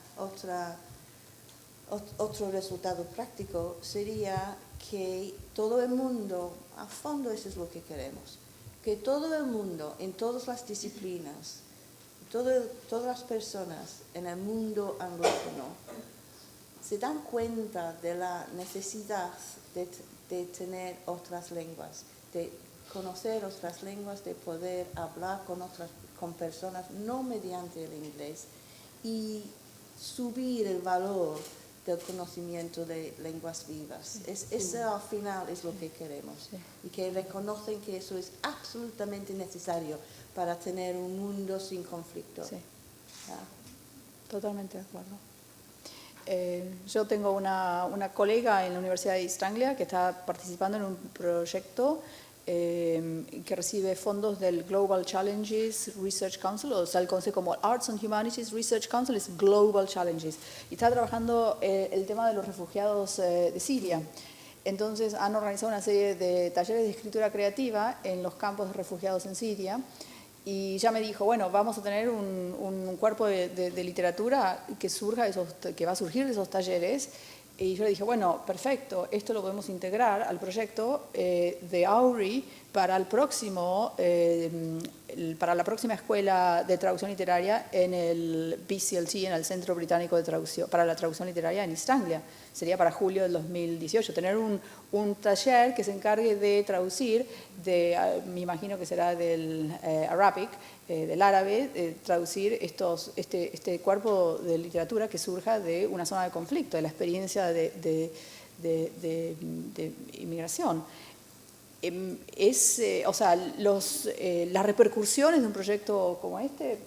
otro resultado práctico sería que todo el mundo, a fondo eso es lo que queremos, que todo el mundo, en todas las disciplinas, todas las personas en el mundo anglófono, se dan cuenta de la necesidad de tener otras lenguas, de conocer otras lenguas, de poder hablar con personas, no mediante el inglés, y subir el valor del conocimiento de lenguas vivas. Eso al final es lo que queremos. Y que reconocen que eso es absolutamente necesario para tener un mundo sin conflicto. Totalmente de acuerdo. Yo tengo una colega en la Universidad de East Anglia que está participando en un proyecto que recibe fondos del Global Challenges Research Council, o sea, el concepto como Arts and Humanities Research Council es Global Challenges, y está trabajando el tema de los refugiados de Siria. Entonces han organizado una serie de talleres de escritura creativa en los campos de refugiados en Siria, y ya me dijo, bueno, vamos a tener un cuerpo de literatura que va a surgir de esos talleres, Y yo le dije, bueno, perfecto, esto lo podemos integrar al proyecto de AURI para la próxima escuela de traducción literaria en el BCLT, en el Centro Británico de Traducción, para la Traducción Literaria en East Anglia. Sería para julio del 2018. Tener un taller que se encargue de traducir, me imagino que será del Arabic, del árabe, traducir este cuerpo de literatura que surja de una zona de conflicto, de la experiencia de inmigración. O sea, las repercusiones de un proyecto como este,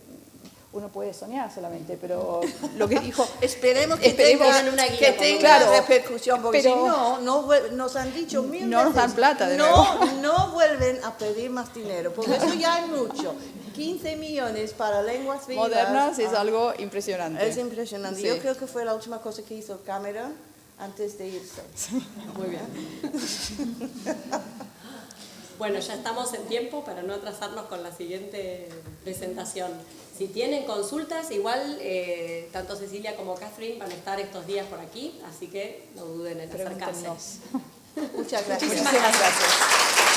uno puede soñar solamente, pero lo que dijo... Esperemos que tenga claro, repercusión, porque pero si no, nos han dicho mil veces, no nos dan plata de nuevo. No vuelven a pedir más dinero, porque eso ya hay mucho. 15 millones para lenguas vivas. Modernas es algo impresionante. Es impresionante. Sí. Yo creo que fue la última cosa que hizo Cameron antes de irse. Muy bien. Bueno, ya estamos en tiempo para no atrasarnos con la siguiente presentación. Si tienen consultas, igual tanto Cecilia como Catherine van a estar estos días por aquí, así que no duden en acercarse. Muchas gracias. Muchísimas gracias.